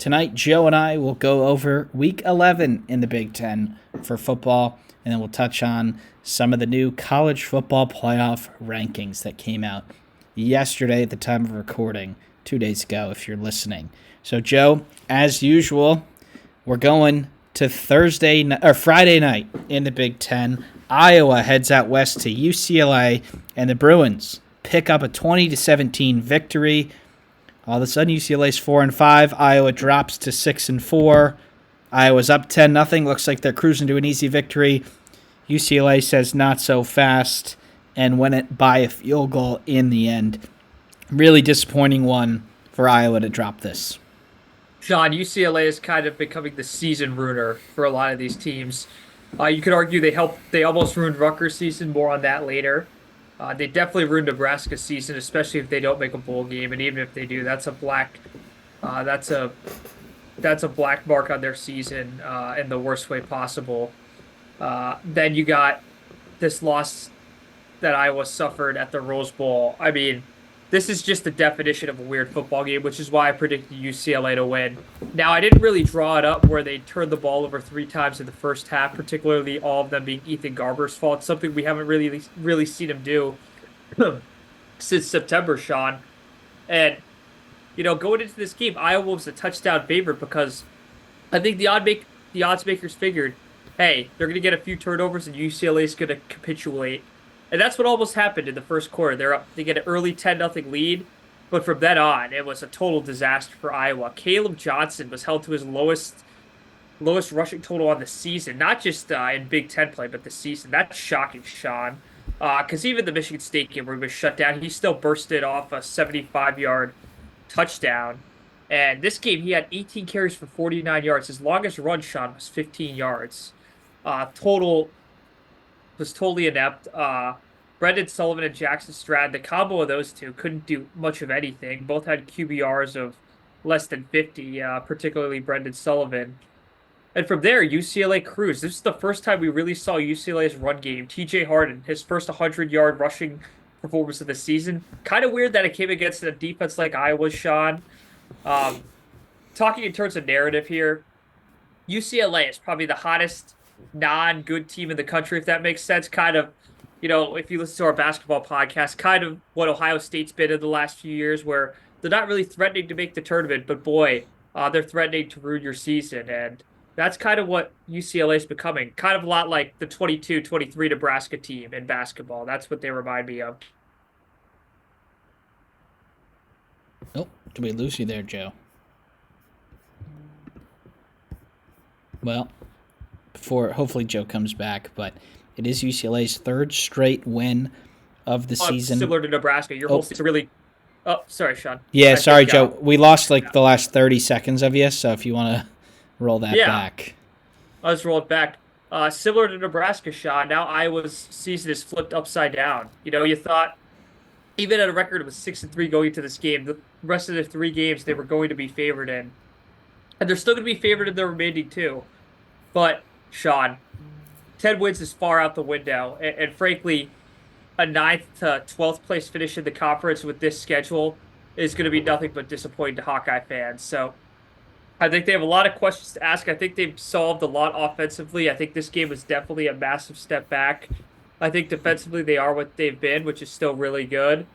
tonight Joe and I will go over Week 11 in the Big Ten for football, and then we'll touch on some of the new college football playoff rankings that came out yesterday at the time of recording, 2 days ago if you're listening. So Joe, as usual, we're going to Friday night in the Big Ten. Iowa heads out west to UCLA, and the Bruins pick up a 20-17 victory. All of a sudden, UCLA's 4-5. Iowa drops to 6-4. Iowa's up 10-0. Looks like they're cruising to an easy victory. UCLA says not so fast and win it by a field goal in the end. Really disappointing one for Iowa to drop this. Sean, UCLA is kind of becoming the season ruiner for a lot of these teams. You could argue they almost ruined Rutgers' season. More on that later. They definitely ruined Nebraska's season, especially if they don't make a bowl game, and even if they do, that's a black mark on their season in the worst way possible. Then you got this loss that Iowa suffered at the Rose Bowl. I mean, this is just the definition of a weird football game, which is why I predicted UCLA to win. Now, I didn't really draw it up where they turned the ball over 3 times in the first half, particularly all of them being Ethan Garber's fault, something we haven't really seen him do since September, Sean. And, going into this game, Iowa was a touchdown favorite because I think the odds makers figured, hey, they're going to get a few turnovers and UCLA is going to capitulate. And that's what almost happened in the first quarter. They get an early 10-0 lead, but from then on, it was a total disaster for Iowa. Caleb Johnson was held to his lowest rushing total on the season, not just in Big Ten play, but the season. That's shocking, Sean. Because even the Michigan State game where he was shut down, he still bursted off a 75-yard touchdown. And this game, he had 18 carries for 49 yards. His longest run, Sean, was 15 yards. Total was totally inept. Brendan Sullivan and Jackson Stroud, the combo of those two couldn't do much of anything. Both had QBRs of less than 50, particularly Brendan Sullivan. And from there, UCLA cruised. This is the first time we really saw UCLA's run game. TJ Harden, his first 100-yard rushing performance of the season. Kind of weird that it came against a defense like Iowa, Sean. Talking in terms of narrative here, UCLA is probably the hottest non-good team in the country, if that makes sense. Kind of, if you listen to our basketball podcast, kind of what Ohio State's been in the last few years, where they're not really threatening to make the tournament, but boy, they're threatening to ruin your season. And that's kind of what UCLA is becoming. Kind of a lot like the 22-23 Nebraska team in basketball. That's what they remind me of. Oh, did we lose you there, Joe? Well, hopefully Joe comes back, but it is UCLA's 3rd straight win of the season. Similar to Nebraska. Your whole season really... Oh, sorry, Sean. Yeah, sorry, Joe. We lost the last 30 seconds of you, so if you want to roll that back. Let's roll it back. Similar to Nebraska, Sean, now Iowa's season is flipped upside down. You thought, even at a record of 6-3 going into this game, the rest of the 3 games they were going to be favored in. And they're still going to be favored in the remaining 2. But, Sean, 10 wins is far out the window. And frankly, a 9th to 12th place finish in the conference with this schedule is going to be nothing but disappointing to Hawkeye fans. So I think they have a lot of questions to ask. I think they've solved a lot offensively. I think this game was definitely a massive step back. I think defensively they are what they've been, which is still really good.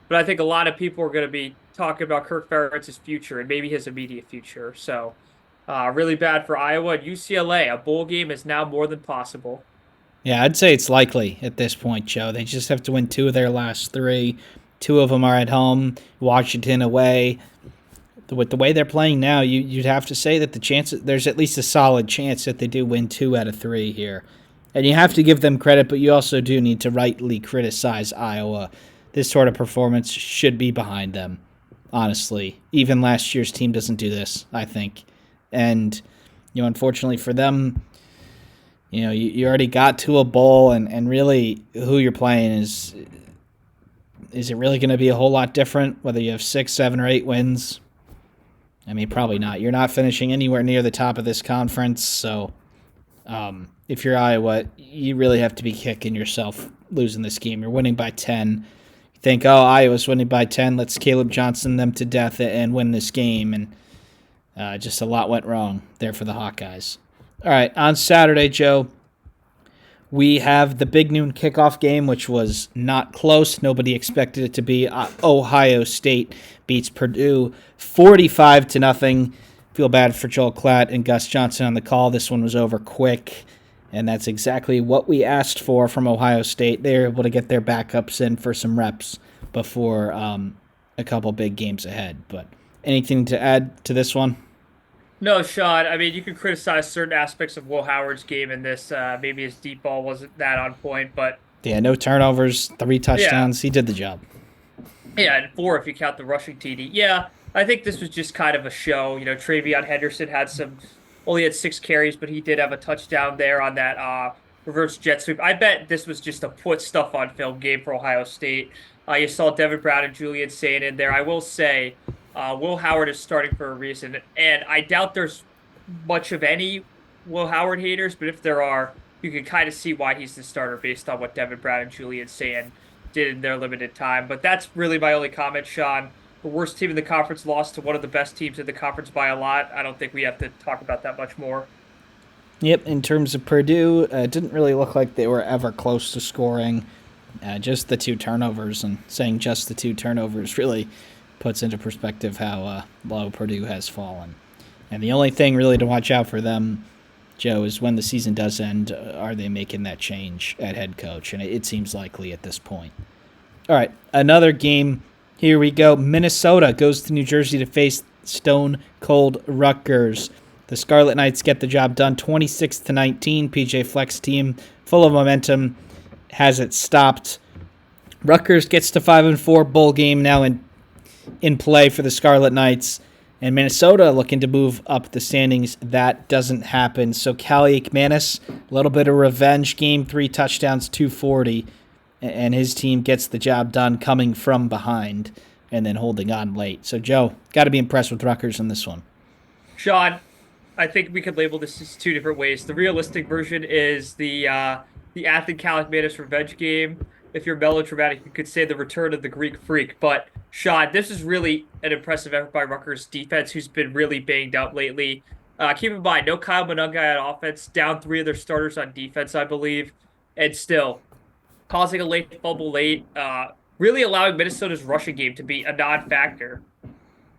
But I think a lot of people are going to be talking about Kirk Ferentz's future and maybe his immediate future. So really bad for Iowa and UCLA. A bowl game is now more than possible. Yeah, I'd say it's likely at this point, Joe. They just have to win 2 of their last 3. 2 of them are at home, Washington away. With the way they're playing now, you'd have to say that there's at least a solid chance that they do win 2 out of 3 here. And you have to give them credit, but you also do need to rightly criticize Iowa. This sort of performance should be behind them, honestly. Even last year's team doesn't do this, I think. And, unfortunately for them, you already got to a bowl, and really who you're playing is it really going to be a whole lot different, whether you have 6, 7, or 8 wins? I mean, probably not. You're not finishing anywhere near the top of this conference, so if you're Iowa, you really have to be kicking yourself losing this game. You're winning by 10. You think, Iowa's winning by 10, let's Caleb Johnson them to death and win this game, and Just a lot went wrong there for the Hawkeyes. All right, on Saturday, Joe, we have the big noon kickoff game, which was not close. Nobody expected it to be. Ohio State beats Purdue 45 to nothing. Feel bad for Joel Klatt and Gus Johnson on the call. This one was over quick, and that's exactly what we asked for from Ohio State. They were able to get their backups in for some reps before a couple big games ahead. But anything to add to this one? No, Sean. I mean, you can criticize certain aspects of Will Howard's game in this. Maybe his deep ball wasn't that on point, but Yeah, no turnovers, 3 yeah, touchdowns. He did the job. yeah, and four if you count the rushing TD. Yeah, I think this was just kind of a show. Travion Henderson only had 6 carries, but he did have a touchdown there on that reverse jet sweep. I bet this was just a put stuff on film game for Ohio State. You saw Devin Brown and Julian Sain in there. I will say, Will Howard is starting for a reason, and I doubt there's much of any Will Howard haters, but if there are, you can kind of see why he's the starter based on what Devin Brown and Julian Sain did in their limited time. But that's really my only comment, Sean. The worst team in the conference lost to one of the best teams in the conference by a lot. I don't think we have to talk about that much more. Yep, in terms of Purdue, it didn't really look like they were ever close to scoring. Just the 2 turnovers, and saying just the 2 turnovers really puts into perspective how low Purdue has fallen. And the only thing really to watch out for them, Joe, is when the season does end, are they making that change at head coach? And it seems likely at this point. All right, another game. Here we go. Minnesota goes to New Jersey to face Stone Cold Rutgers. The Scarlet Knights get the job done 26 to 19. PJ Fleck's team, full of momentum, has it stopped. Rutgers gets to 5-4, bowl game now in play for the Scarlet Knights. And Minnesota looking to move up the standings. That doesn't happen. So Callie McManus, a little bit of revenge game, 3 touchdowns, 240. And his team gets the job done coming from behind and then holding on late. So, Joe, got to be impressed with Rutgers in this one. Sean, I think we could label this as 2 different ways. The realistic version is the Athlete Callicmatus revenge game. If you're melodramatic, you could say the return of the Greek Freak. But Sean, this is really an impressive effort by Rutgers defense, who's been really banged up lately. Keep in mind, no Kyle Monungai on offense, down 3 of their starters on defense, I believe, and still causing a late fumble late, really allowing Minnesota's rushing game to be a non-factor. I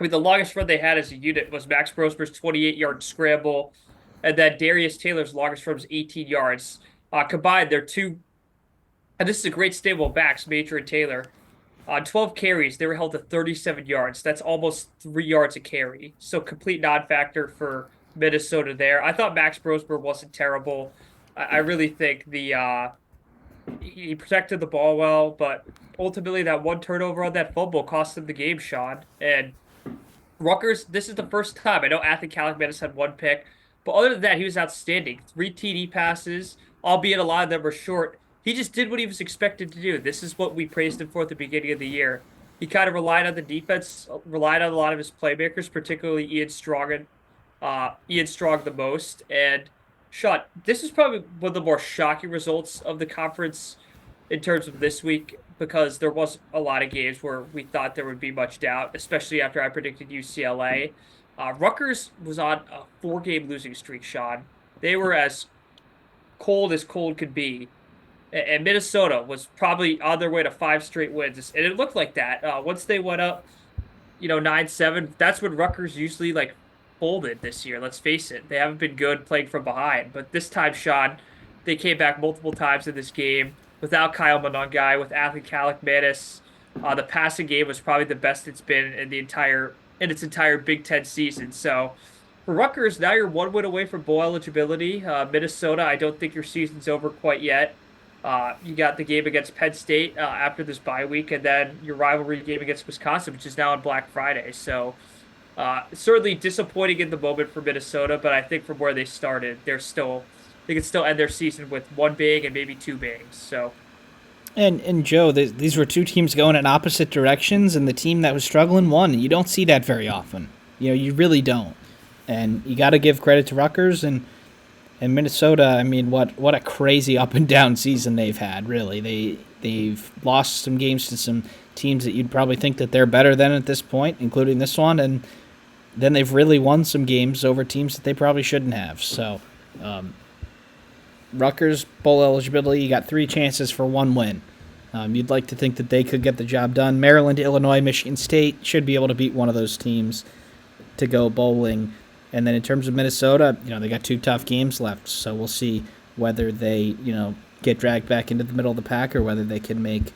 mean, the longest run they had as a unit was Max Brosmer's 28-yard scramble, and then Darius Taylor's longest run was 18 yards. Combined, they're two, and this is a great stable of backs, Major and Taylor. On 12 carries, they were held to 37 yards. That's almost 3 yards a carry. So complete non-factor for Minnesota there. I thought Max Brosmer wasn't terrible. I really think he protected the ball well, but ultimately that one turnover on that fumble cost them the game, Sean. And Rutgers, this is the first time. I know Athlete Callicmanis had 1 pick, but other than that, he was outstanding. 3 TD passes, albeit a lot of them were short. He just did what he was expected to do. This is what we praised him for at the beginning of the year. He kind of relied on the defense, relied on a lot of his playmakers, particularly Ian Strong the most. And Sean, this is probably one of the more shocking results of the conference in terms of this week, because there was a lot of games where we thought there would be much doubt, especially after I predicted UCLA. Rutgers was on a 4-game losing streak, Sean. They were as cold could be. And Minnesota was probably on their way to 5 straight wins. And it looked like that. Once they went up, 9-7, that's when Rutgers usually like folded this year. Let's face it. They haven't been good playing from behind. But this time, Sean, they came back multiple times in this game without Kyle Monungai, with Athlete Callicmanis. The passing game was probably the best it's been in its entire Big Ten season. So for Rutgers, now you're 1 win away from bowl eligibility. Minnesota, I don't think your season's over quite yet. You got the game against Penn State after this bye week, and then your rivalry game against Wisconsin, which is now on Black Friday. So certainly disappointing in the moment for Minnesota, but I think from where they started, they could still end their season with 1 bang and maybe 2 bangs. So. And Joe, these were 2 teams going in opposite directions, and the team that was struggling won. You don't see that very often. You really don't. And you got to give credit to Rutgers and Minnesota. I mean, what a crazy up and down season they've had. Really, they've lost some games to some teams that you'd probably think that they're better than at this point, including this one, and then they've really won some games over teams that they probably shouldn't have. So, Rutgers bowl eligibility, you got 3 chances for 1 win. You'd like to think that they could get the job done. Maryland, Illinois, Michigan State should be able to beat one of those teams to go bowling. And then in terms of Minnesota, they got 2 tough games left, so we'll see whether they, get dragged back into the middle of the pack or whether they can make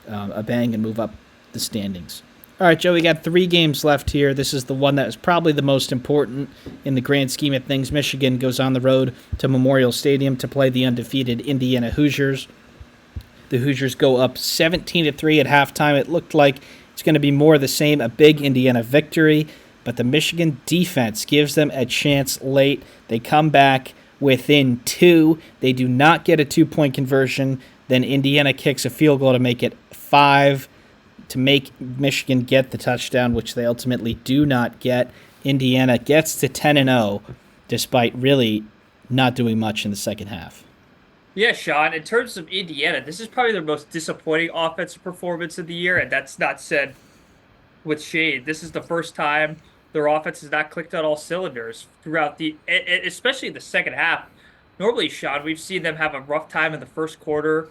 a bang and move up the standings. All right, Joe, we got 3 games left here. This is the one that is probably the most important in the grand scheme of things. Michigan goes on the road to Memorial Stadium to play the undefeated Indiana Hoosiers. The Hoosiers go up 17-3 at halftime. It looked like it's going to be more of the same, a big Indiana victory, but the Michigan defense gives them a chance late. They come back within 2. They do not get a 2-point conversion. Then Indiana kicks a field goal to make it 5 to make Michigan get the touchdown, which they ultimately do not get. Indiana gets to 10-0 despite really not doing much in the second half. Yeah, Sean, in terms of Indiana, this is probably their most disappointing offensive performance of the year, and that's not said with shade. This is the first time their offense has not clicked on all cylinders throughout especially the second half. Normally, Sean, we've seen them have a rough time in the first quarter,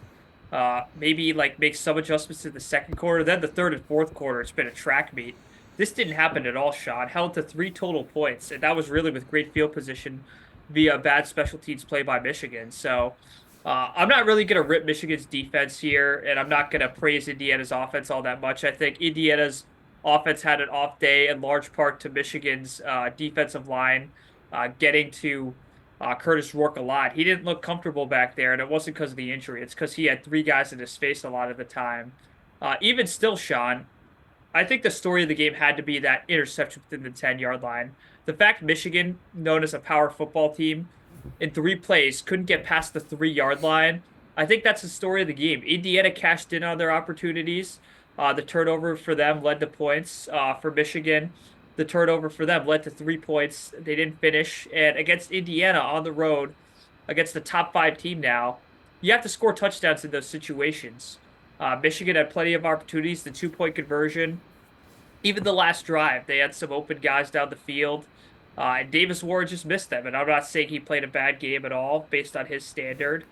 maybe like make some adjustments in the second quarter. Then the third and fourth quarter, it's been a track meet. This didn't happen at all, Sean. Held to 3 total points, and that was really with great field position via bad special teams play by Michigan. So I'm not really going to rip Michigan's defense here, and I'm not going to praise Indiana's offense all that much. I think Indiana's offense had an off day in large part to Michigan's defensive line getting to Curtis Rourke a lot. He didn't look comfortable back there, and it wasn't because of the injury. It's because he had 3 guys in his face a lot of the time. Even still, Sean, I think the story of the game had to be that interception within the 10-yard line. The fact Michigan, known as a power football team, in 3 plays couldn't get past the 3-yard line. I think that's the story of the game. Indiana cashed in on their opportunities. The turnover for them led to points. For Michigan, the turnover for them led to 3 points. They didn't finish. And against Indiana on the road, against the top 5 team now, you have to score touchdowns in those situations. Michigan had plenty of opportunities. The 2-point conversion, even the last drive, they had some open guys down the field. And Davis Ward just missed them. And I'm not saying he played a bad game at all based on his standard.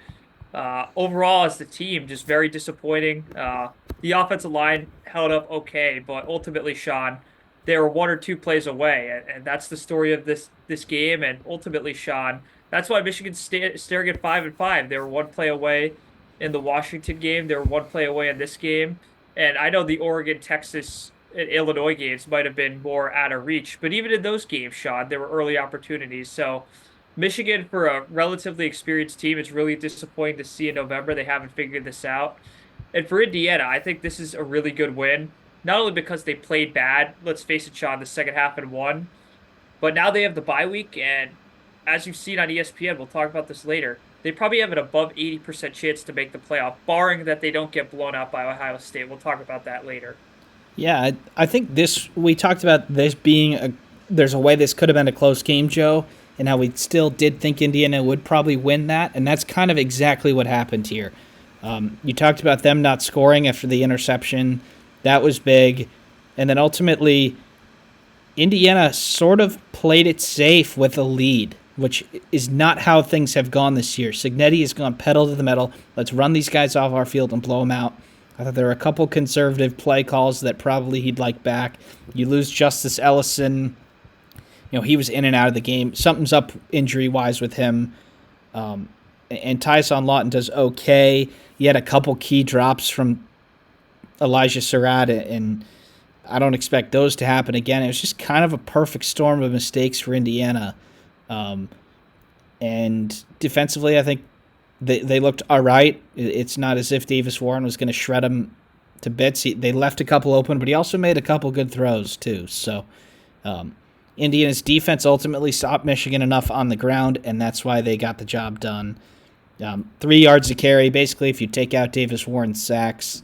Overall, as the team, just very disappointing. The offensive line held up okay, but ultimately, Sean, they were 1 or 2 plays away, and that's the story of this game. And ultimately, Sean, that's why Michigan's staring at 5-5. They were 1 play away in the Washington game. They were 1 play away in this game, and I know the Oregon, Texas, and Illinois games might have been more out of reach, but even in those games, Sean, there were early opportunities. So Michigan, for a relatively experienced team, it's really disappointing to see in November they haven't figured this out. And for Indiana, I think this is a really good win, not only because they played bad, let's face it, Sean, the second half and won, but now they have the bye week. And as you've seen on ESPN, we'll talk about this later, they probably have an above 80% chance to make the playoff, barring that they don't get blown out by Ohio State. We'll talk about that later. Yeah, I think we talked about this being there's a way this could have been a close game, Joe, and how we still did think Indiana would probably win that, and that's kind of exactly what happened here. You talked about them not scoring after the interception. That was big. And then ultimately, Indiana sort of played it safe with a lead, which is not how things have gone this year. Cignetti has gone pedal to the metal. Let's run these guys off our field and blow them out. I thought there were a couple conservative play calls that probably he'd like back. You lose Justice Ellison. He was in and out of the game. Something's up injury-wise with him. And Tyson Lawton does okay. He had a couple key drops from Elijah Surratt, and I don't expect those to happen again. It was just kind of a perfect storm of mistakes for Indiana. And defensively, I think they looked all right. It's not as if Davis Warren was going to shred them to bits. They left a couple open, but he also made a couple good throws too. So Indiana's defense ultimately stopped Michigan enough on the ground, and that's why they got the job done. 3 yards a carry. Basically, if you take out Davis Warren's sacks,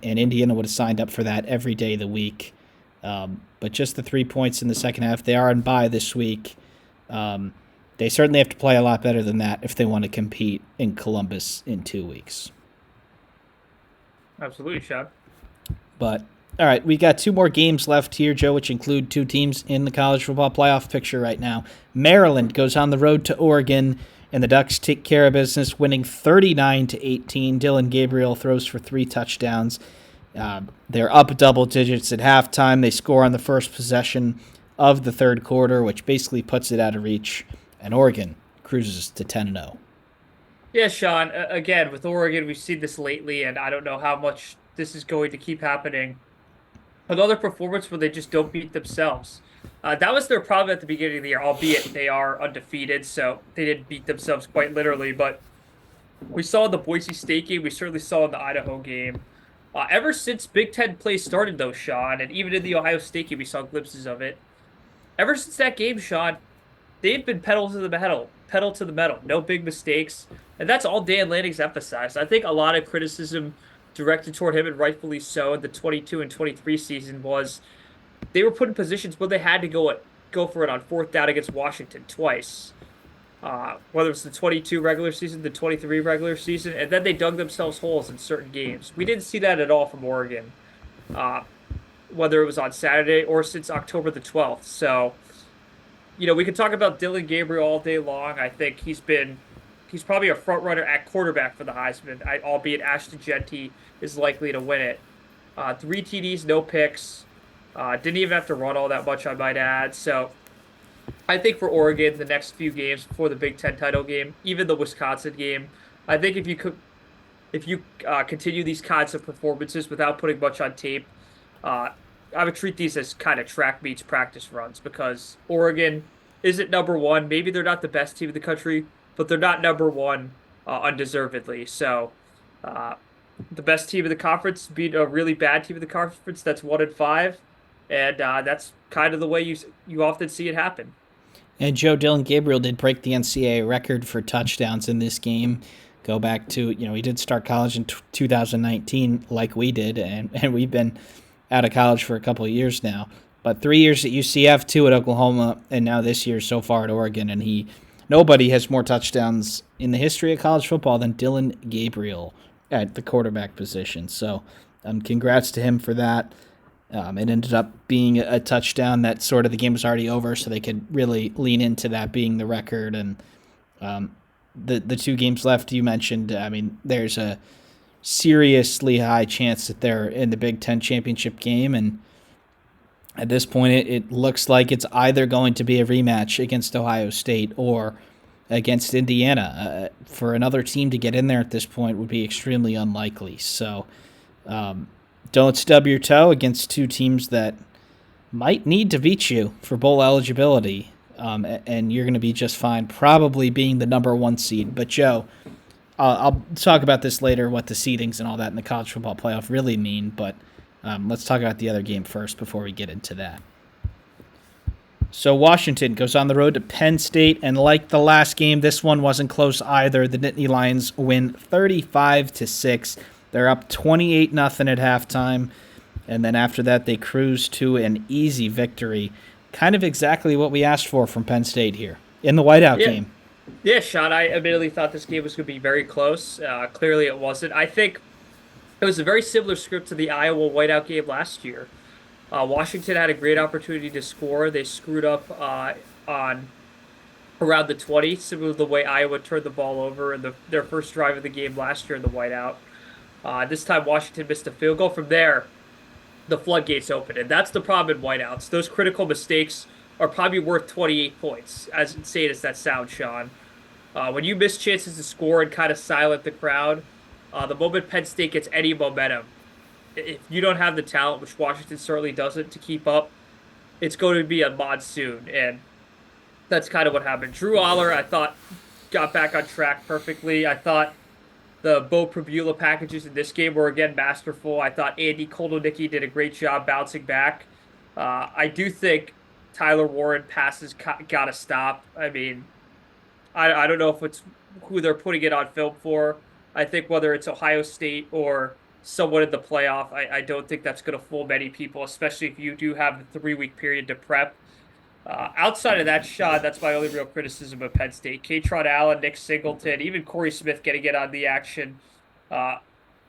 and Indiana would have signed up for that every day of the week. But just the 3 points in the second half. They are on bye this week. They certainly have to play a lot better than that if they want to compete in Columbus in 2 weeks. Absolutely, Sean. But All right, we got two more games left here, Joe, which include two teams in the college football playoff picture right now. Maryland goes on the road to Oregon, and the Ducks take care of business, winning 39-18. Dylan Gabriel throws for three touchdowns. They're up double digits at halftime. They score on the first possession of the third quarter, which basically puts it out of reach, and Oregon cruises to 10-0. Yeah, Sean, again, with Oregon, we've seen this lately, and I don't know how much this is going to keep happening. Another performance where they just don't beat themselves. That was their problem at the beginning of the year, albeit they are undefeated, so they didn't beat themselves quite literally. But we saw in the Boise State game, we certainly saw in the Idaho game. Ever since Big Ten play started, though, Sean, and even in the Ohio State game, we saw glimpses of it. Ever since that game, Sean, they've been pedal to the metal, no big mistakes, and that's all Dan Lanning's emphasized. I think a lot of criticism directed toward him, and rightfully so, in the 22 and 23 season was they were put in positions where they had to go for it on fourth down against Washington twice. Whether it's the 22 regular season, the 23 regular season, and then they dug themselves holes in certain games. We didn't see that at all from Oregon, uh, whether it was on Saturday or since October the 12th. So, we could talk about Dylan Gabriel all day long. I think he's probably a front runner at quarterback for the Heisman, albeit Ashton Genty is likely to win it. Three TDs, no picks. Didn't even have to run all that much, I might add. So I think for Oregon, the next few games before the Big Ten title game, even the Wisconsin game, I think if you continue these kinds of performances without putting much on tape, uh, I would treat these as kind of track meets practice runs because Oregon isn't number one. Maybe they're not the best team in the country, but they're not number one undeservedly. So uh, the best team in the conference beat a really bad team in the conference that's 1-5, and that's kind of the way you often see it happen. And Joe Dylan Gabriel did break the NCAA record for touchdowns in this game. Go back to, he did start college in 2019 like we did, and we've been out of college for a couple of years now. But 3 years at UCF, two at Oklahoma, and now this year so far at Oregon. And nobody has more touchdowns in the history of college football than Dylan Gabriel at the quarterback position. So congrats to him for that. It ended up being a touchdown that sort of the game was already over, so they could really lean into that being the record. And the two games left you mentioned, I mean, there's a seriously high chance that they're in the Big Ten championship game. And at this point, it looks like it's either going to be a rematch against Ohio State or against Indiana. For another team to get in there at this point would be extremely unlikely. So don't stub your toe against two teams that might need to beat you for bowl eligibility, and you're going to be just fine, probably being the number one seed. But, Joe, I'll talk about this later, what the seedings and all that in the college football playoff really mean, but let's talk about the other game first before we get into that. So Washington goes on the road to Penn State, and like the last game, this one wasn't close either. The Nittany Lions win 35-6. They're up 28-0 at halftime, and then after that, they cruise to an easy victory. Kind of exactly what we asked for from Penn State here in the whiteout Yeah, game. yeah, Sean. I admittedly thought this game was going to be very close. Clearly, it wasn't. I think it was a very similar script to the Iowa whiteout game last year. Washington had a great opportunity to score. They screwed up on around the 20, similar to the way Iowa turned the ball over in their first drive of the game last year in the whiteout. This time, Washington missed a field goal. From there, the floodgates opened, and that's the problem in whiteouts. Those critical mistakes are probably worth 28 points, as insane as that sounds, Sean. When you miss chances to score and kind of silent the crowd, the moment Penn State gets any momentum, if you don't have the talent, which Washington certainly doesn't, to keep up, it's going to be a monsoon, and that's kind of what happened. Drew Aller, I thought, got back on track perfectly. I thought the Bo Prabula packages in this game were again masterful. I thought Andy Kolodnicki did a great job bouncing back. I do think Tyler Warren passes got to stop. I mean, I don't know if it's who they're putting it on film for. I think whether it's Ohio State or someone in the playoff, I don't think that's going to fool many people, especially if you do have the 3 week period to prep. Outside of that shot, that's my only real criticism of Penn State. Katron Allen, Nick Singleton, even Corey Smith getting it on the action. Uh,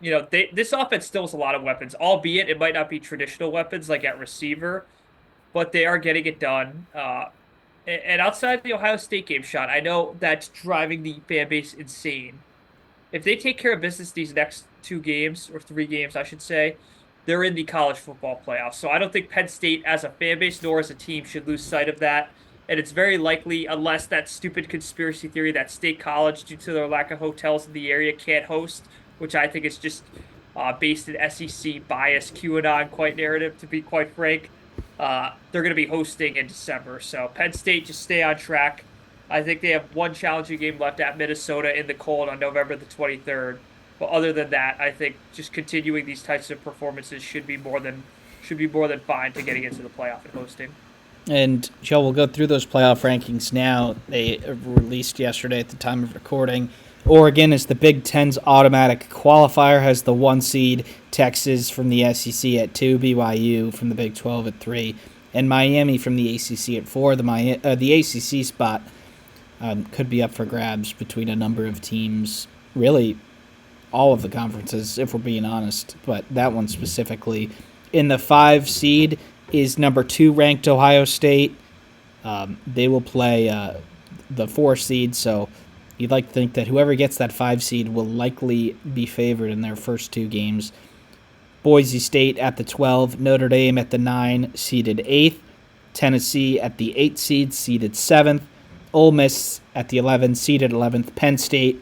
this offense still has a lot of weapons, albeit it might not be traditional weapons like at receiver, but they are getting it done. And outside of the Ohio State game, shot, I know that's driving the fan base insane. If they take care of business these next two games or three games, I should say, they're in the college football playoffs. So I don't think Penn State as a fan base nor as a team should lose sight of that. And it's very likely, unless that stupid conspiracy theory that State College, due to their lack of hotels in the area, can't host, which I think is just based in SEC bias, QAnon quite narrative, to be quite frank. They're going to be hosting in December. So Penn State, just stay on track. I think they have one challenging game left at Minnesota in the cold on November the 23rd. But other than that, I think just continuing these types of performances should be more than fine to getting into the playoff and hosting. And Joe, we'll go through those playoff rankings now. They released yesterday at the time of recording. Oregon is the Big Ten's automatic qualifier, has the 1 seed. Texas from the SEC at 2, BYU from the Big 12 at 3, and Miami from the ACC at 4. The ACC spot could be up for grabs between a number of teams. Really, all of the conferences, if we're being honest, but that one specifically. In the 5 seed is number 2 ranked Ohio State. They will play the 4 seed, so you'd like to think that whoever gets that 5 seed will likely be favored in their first 2 games. Boise State at the 12, Notre Dame at the 9, seeded 8th. Tennessee at the 8 seed, seeded 7th. Ole Miss at the 11, seeded 11th. Penn State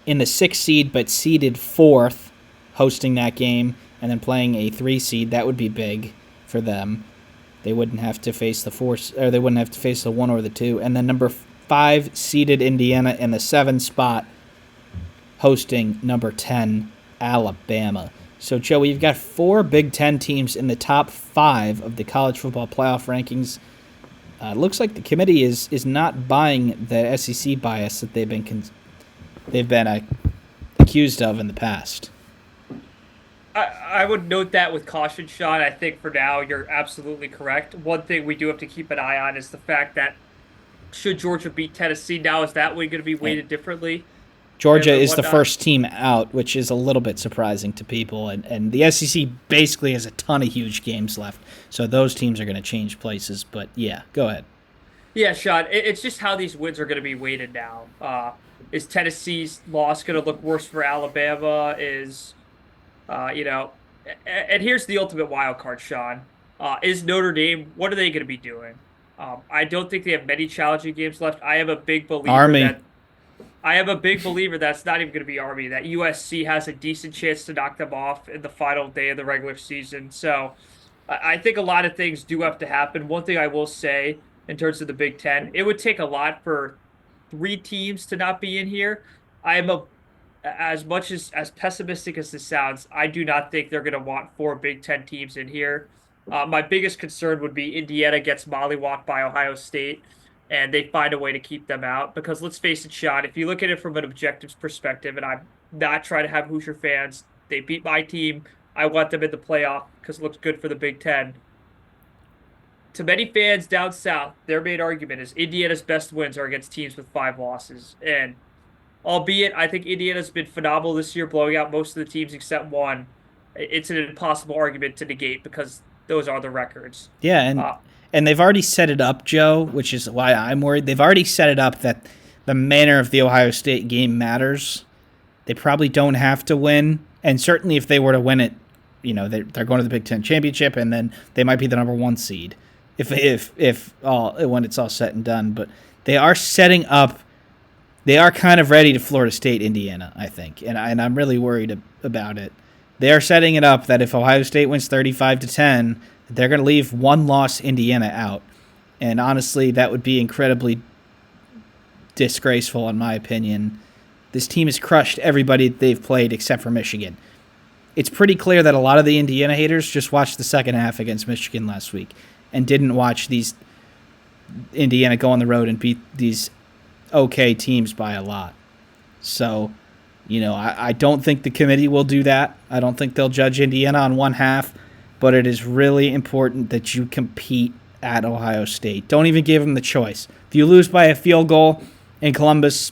in the 6 seed, but seeded 4th, hosting that game, and then playing a 3 seed. That would be big for them. They wouldn't have to face the 4, or they wouldn't have to face the 1 or the 2. And then number 5 seeded Indiana in the 7 spot, hosting number 10 Alabama. So, Joey, you've got 4 Big Ten teams in the top 5 of the college football playoff rankings. Looks like the committee is not buying the SEC bias that they've been accused of in the past. I would note that with caution, Sean. I think for now you're absolutely correct. One thing we do have to keep an eye on is the fact that should Georgia beat Tennessee, now is that way going to be And weighted differently Georgia and is the whatnot? first team out, which is a little bit surprising to people. And the SEC basically has a ton of huge games left. So those teams are going to change places. But yeah, go ahead. Yeah, Sean. It's just how these wins are going to be weighted now. Is Tennessee's loss going to look worse for Alabama? Uh, you know, and here's the ultimate wild card, Sean. Is Notre Dame, what are they going to be doing? I don't think they have many challenging games left. Army. I am a big believer that's not even going to be Army, that USC has a decent chance to knock them off in the final day of the regular season. So I think a lot of things do have to happen. One thing I will say in terms of the Big Ten, it would take a lot for 3 teams to not be in here. I am a as much as pessimistic as this sounds, I do not think they're going to want 4 Big Ten teams in here. My biggest concern would be Indiana gets mollywopped by Ohio State, and they find a way to keep them out. Because let's face it, Sean, if you look at it from an objective perspective, and I'm not trying to have Hoosier fans, they beat my team. I want them in the playoff because it looks good for the Big Ten. To many fans down south, their main argument is Indiana's best wins are against teams with 5 losses, and albeit I think Indiana's been phenomenal this year, blowing out most of the teams except one. It's an impossible argument to negate because those are the records. Yeah, Uh, and they've already set it up, Joe, which is why I'm worried. They've already set it up that the manner of the Ohio State game matters. They probably don't have to win, and certainly if they were to win it, they're going to the Big Ten championship, and then they might be the number 1 seed if all when it's all said and done. But they are setting up. They are kind of ready to Florida State, Indiana, I think, and I'm really worried about it. They are setting it up that if Ohio State wins 35-10, they're going to leave 1-loss Indiana out, and honestly, that would be incredibly disgraceful in my opinion. This team has crushed everybody they've played except for Michigan. It's pretty clear that a lot of the Indiana haters just watched the second half against Michigan last week and didn't watch these Indiana go on the road and beat these okay teams by a lot. So, I don't think the committee will do that. I don't think they'll judge Indiana on one half, but it is really important that you compete at Ohio State. Don't even give them the choice. If you lose by a field goal in Columbus,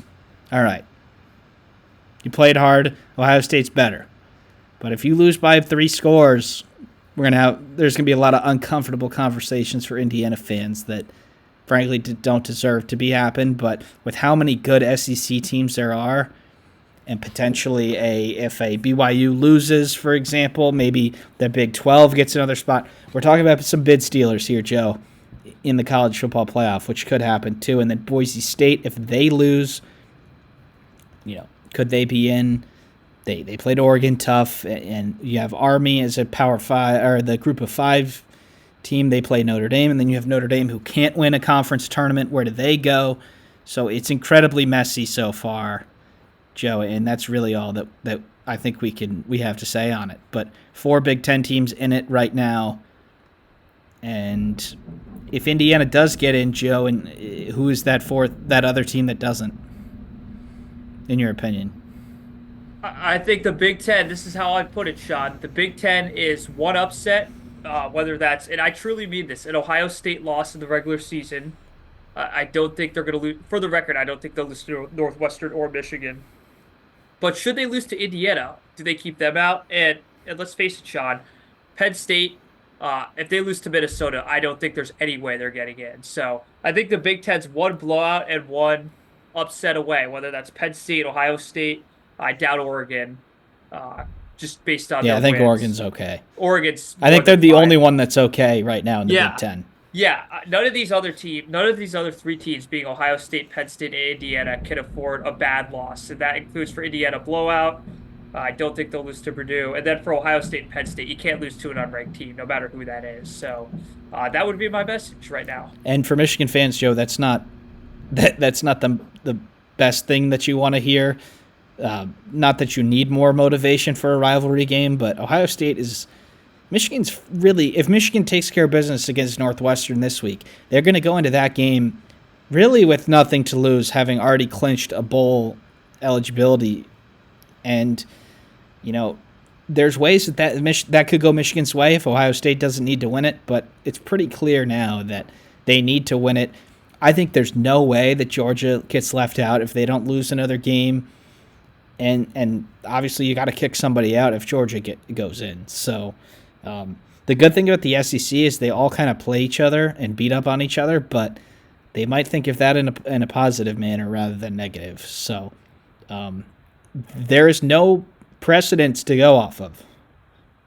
all right. You played hard. Ohio State's better. But if you lose by 3 scores, there's gonna be a lot of uncomfortable conversations for Indiana fans that frankly don't deserve to be happen. But with how many good SEC teams there are, and potentially if a BYU loses, for example, maybe the Big 12 gets another spot. We're talking about some bid stealers here, Joe, in the college football playoff, which could happen too. And then Boise State, if they lose, could they be in? They played Oregon tough, and you have Army as a Power 5 or the Group of 5 team. They play Notre Dame, and then you have Notre Dame who can't win a conference tournament. Where do they go? So it's incredibly messy so far, Joe, and that's really all that I think we have to say on it. But 4 Big Ten teams in it right now, and if Indiana does get in, Joe, and who is that other team that doesn't, in your opinion? I think the Big Ten, this is how I put it, Sean. The Big Ten is one upset, whether that's, and I truly mean this, an Ohio State loss in the regular season. I don't think they're going to lose. For the record, I don't think they'll lose to Northwestern or Michigan. But should they lose to Indiana, do they keep them out? And let's face it, Sean, Penn State, if they lose to Minnesota, I don't think there's any way they're getting in. So I think the Big Ten's one blowout and one upset away, whether that's Penn State, Ohio State. I doubt Oregon, just based on I think wins. Oregon's okay. I think they're the only one that's okay right now in the Big Ten. Yeah, none of these other 3 teams, being Ohio State, Penn State, and Indiana, can afford a bad loss, and that includes for Indiana blowout. I don't think they'll lose to Purdue, and then for Ohio State and Penn State, you can't lose to an unranked team, no matter who that is. So that would be my message right now. And for Michigan fans, Joe, that's not the best thing that you want to hear. Not that you need more motivation for a rivalry game, but Michigan's really, if Michigan takes care of business against Northwestern this week, they're going to go into that game really with nothing to lose, having already clinched a bowl eligibility. And, there's ways that could go Michigan's way if Ohio State doesn't need to win it, but it's pretty clear now that they need to win it. I think there's no way that Georgia gets left out if they don't lose another game. And obviously you got to kick somebody out if Georgia goes in. So the good thing about the SEC is they all kind of play each other and beat up on each other, but they might think of that in a positive manner rather than negative. So there is no precedent to go off of.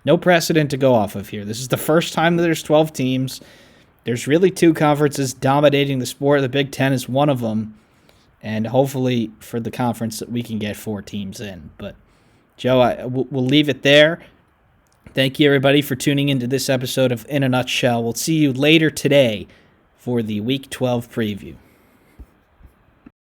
No precedent to go off of here. This is the first time that there's 12 teams. There's really 2 conferences dominating the sport. The Big Ten is one of them. And hopefully for the conference that we can get 4 teams in. But, Joe, we'll leave it there. Thank you, everybody, for tuning into this episode of In a Nutshell. We'll see you later today for the Week 12 preview.